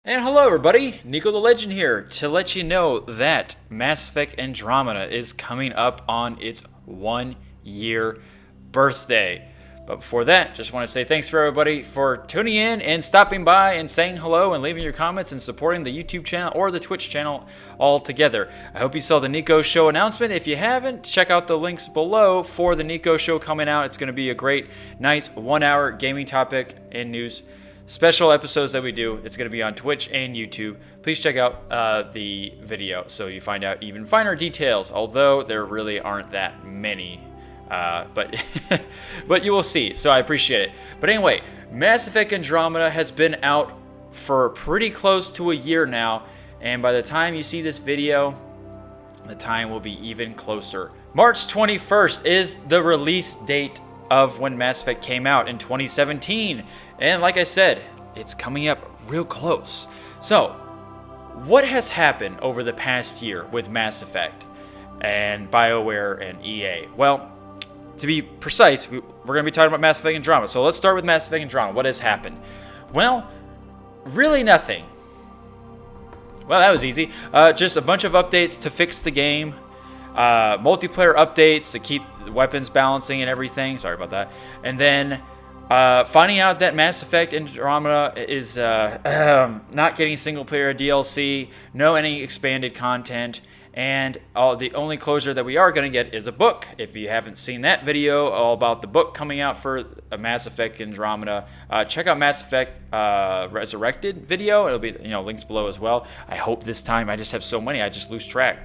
And hello everybody, NikoTheLegend here to let you know that Mass Effect Andromeda is coming up on its 1-year birthday. But before that, just want to say thanks for everybody for tuning in and stopping by and saying hello and leaving your comments and supporting the YouTube channel or the Twitch channel all together. I hope you saw the Nico Show announcement. If you haven't, check out the links below for the Nico Show coming out. It's going to be a great, nice 1-hour gaming topic and news special episodes that we do. It's going to be on Twitch and YouTube. Please check out the video so you find out even finer details, although there really aren't that many. But but you will see, so I appreciate it. But anyway, Mass Effect Andromeda has been out for pretty close to a year now, and by the time you see this video, the time will be even closer. March 21st is the release date of when Mass Effect came out in 2017, and like I said, it's coming up real close. So what has happened over the past year with Mass Effect and BioWare and EA? Well, to be precise, we're going to be talking about Mass Effect Andromeda. So let's start with Mass Effect Andromeda. What has happened? Well, really nothing. Well, that was easy. Just a bunch of updates to fix the game. Multiplayer updates to keep the weapons balancing and everything. Sorry about that. And then finding out that Mass Effect Andromeda is not getting single-player DLC, no any expanded content, and the only closure that we are going to get is a book. If you haven't seen that video all about the book coming out for Mass Effect Andromeda, check out Mass Effect Resurrected video. It'll be links below as well. I hope this time, I just have so many, I just lose track.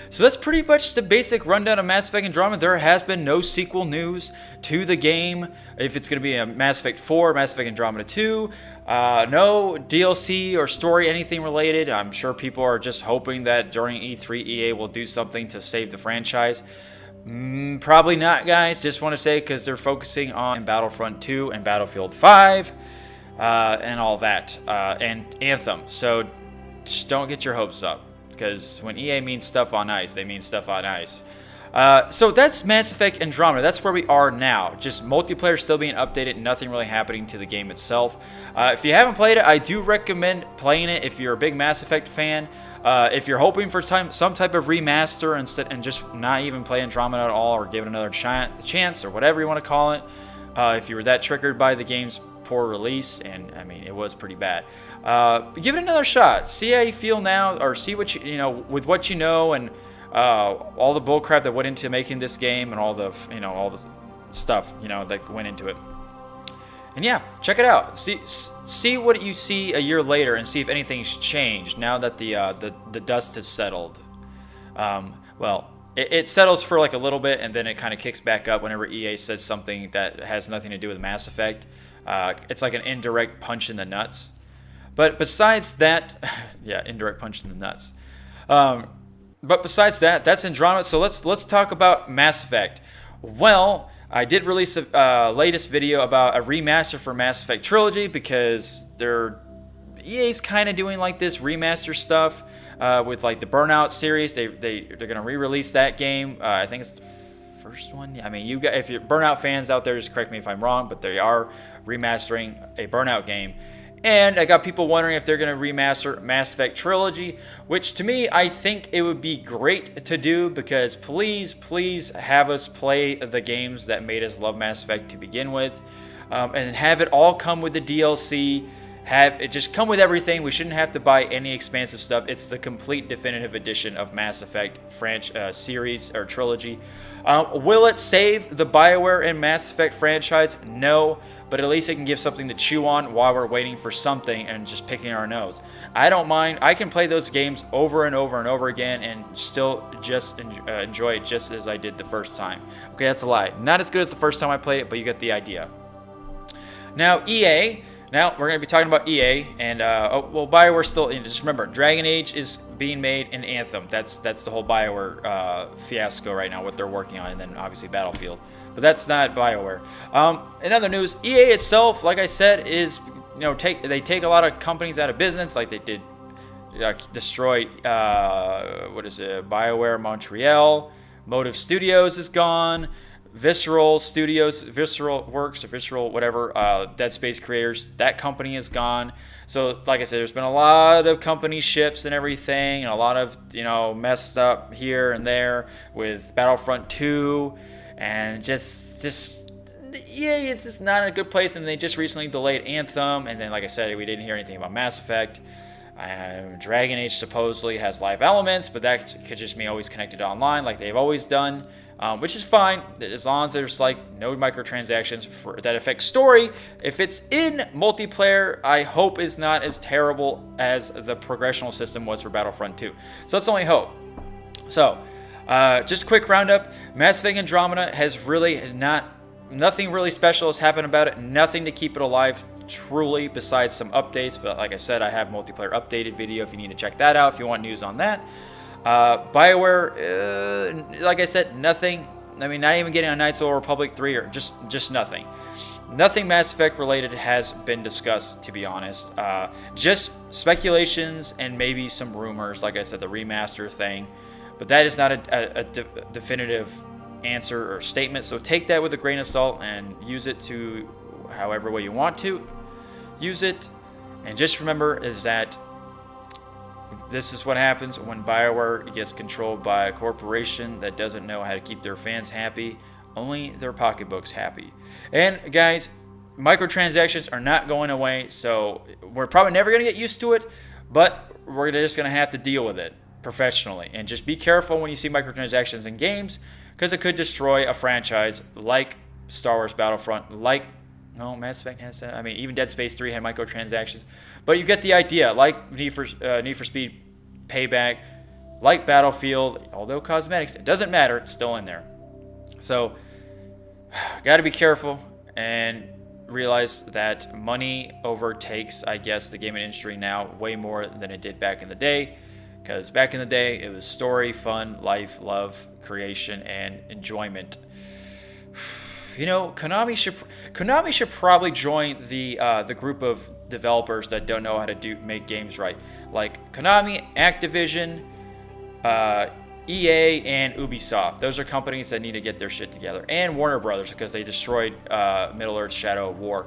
So that's pretty much the basic rundown of Mass Effect Andromeda. There has been no sequel news to the game. If it's going to be a Mass Effect 4, Mass Effect Andromeda 2, no DLC or story, anything related. I'm sure people are just hoping that during E3, EA will do something to save the franchise. Probably not, guys. Just want to say because they're focusing on Battlefront 2 and Battlefield 5 and all that, and Anthem. So just don't get your hopes up. Because when EA means stuff on ice, they mean stuff on ice. So that's Mass Effect Andromeda. That's where we are now. Just multiplayer still being updated, nothing really happening to the game itself. If you haven't played it, I do recommend playing it if you're a big Mass Effect fan. If you're hoping for some type of remaster and just not even play Andromeda at all or give it another chance or whatever you want to call it. If you were that triggered by the game's poor release, and I mean it was pretty bad, give it another shot. See how you feel now, or see what with what you know, and all the bullcrap that went into making this game, and all the all the stuff that went into it. And yeah, check it out. See what you see a year later, and see if anything's changed now that the dust has settled. Well, it settles for like a little bit, and then it kind of kicks back up whenever EA says something that has nothing to do with Mass Effect. It's like an indirect punch in the nuts. But besides that, yeah, indirect punch in the nuts. But besides that, that's Andromeda. So let's talk about Mass Effect. Well, I did release a latest video about a remaster for Mass Effect Trilogy because EA's kind of doing like this remaster stuff with like the Burnout series. They're gonna re-release that game. I think it's the first one. I mean, if you're Burnout fans out there, just correct me if I'm wrong, but they are remastering a Burnout game. And I got people wondering if they're going to remaster Mass Effect Trilogy, which to me, I think it would be great to do because please have us play the games that made us love Mass Effect to begin with, and have it all come with the DLC. Have it just come with everything. We shouldn't have to buy any expansive stuff. It's the complete definitive edition of Mass Effect series or trilogy. Will it save the BioWare and Mass Effect franchise? No, but at least it can give something to chew on while we're waiting for something and just picking our nose. I don't mind. I can play those games over and over and over again and still just enjoy it just as I did the first time. Okay, that's a lie. Not as good as the first time I played it, but you get the idea. Now, EA. Now, we're going to be talking about EA, and, BioWare still, just remember, Dragon Age is being made in Anthem. That's the whole BioWare fiasco right now, what they're working on, and then obviously Battlefield. But that's not BioWare. In other news, EA itself, like I said, is, they take a lot of companies out of business, like they did destroy, BioWare Montreal, Motive Studios is gone, Visceral Studios, Visceral Works, or Visceral whatever, Dead Space creators, that company is gone. So, like I said, there's been a lot of company shifts and everything, and a lot of, messed up here and there with Battlefront 2, and just it's just not in a good place. And they just recently delayed Anthem, and then, like I said, we didn't hear anything about Mass Effect. Dragon Age supposedly has live elements, but that could just be always connected online like they've always done, which is fine as long as there's like no microtransactions that affect story. If it's in multiplayer, I hope it's not as terrible as the progressional system was for Battlefront 2. So that's only hope. So just a quick roundup. Mass Effect Andromeda has really nothing really special has happened about it. Nothing to keep it alive truly, besides some updates. But like I said, I have multiplayer updated video if you need to check that out, if you want news on that. BioWare, like I said, nothing. I mean, not even getting on Knights of the Old Republic 3, or just nothing. Nothing Mass Effect related has been discussed, to be honest. Just speculations and maybe some rumors, like I said, the remaster thing. But that is not a definitive answer or statement, so take that with a grain of salt and use it to however way you want to use it. And just remember is that this is what happens when BioWare gets controlled by a corporation that doesn't know how to keep their fans happy, only their pocketbooks happy. And guys, microtransactions are not going away, so we're probably never going to get used to it, but we're just going to have to deal with it professionally. And just be careful when you see microtransactions in games, because it could destroy a franchise like Star Wars Battlefront, Mass Effect has that. I mean, even Dead Space 3 had microtransactions. But you get the idea. Like Need for Speed Payback, like Battlefield, although cosmetics, it doesn't matter. It's still in there. So, got to be careful and realize that money overtakes, I guess, the gaming industry now way more than it did back in the day. Because back in the day, it was story, fun, life, love, creation, and enjoyment. Konami should probably join the group of developers that don't know how to make games right, like Konami, Activision, EA, and Ubisoft. Those are companies that need to get their shit together, and Warner Brothers, because they destroyed Middle-earth: Shadow of War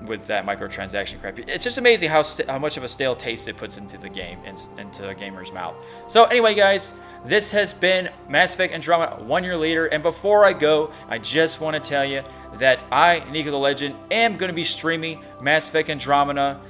with that microtransaction crap. It's just amazing how much of a stale taste it puts into the game, into a gamer's mouth. So anyway, guys, this has been Mass Effect Andromeda 1 year later. And before I go, I just want to tell you that I, NikoTheLegend, am going to be streaming Mass Effect Andromeda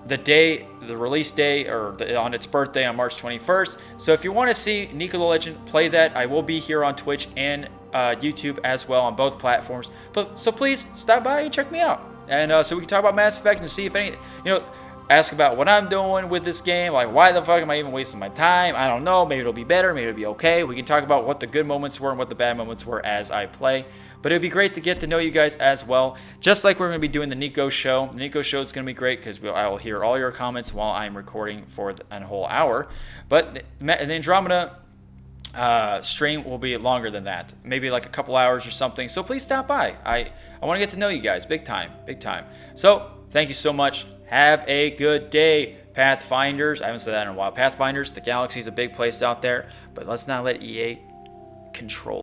the release day, or on its birthday on March 21st. So if you want to see NikoTheLegend play that, I will be here on Twitch and YouTube as well, on both platforms. So please stop by and check me out. And so we can talk about Mass Effect and see if any, ask about what I'm doing with this game. Like, why the fuck am I even wasting my time? I don't know. Maybe it'll be better. Maybe it'll be okay. We can talk about what the good moments were and what the bad moments were as I play. But it'd be great to get to know you guys as well. Just like we're going to be doing the Nico Show. The Nico Show is going to be great because I will hear all your comments while I'm recording for a whole hour. But the Andromeda stream will be longer than that, maybe like a couple hours or something. So please stop by. I want to get to know you guys big time. So thank you so much. Have a good day, Pathfinders. I haven't said that in a while. Pathfinders, the galaxy is a big place out there, but let's not let EA control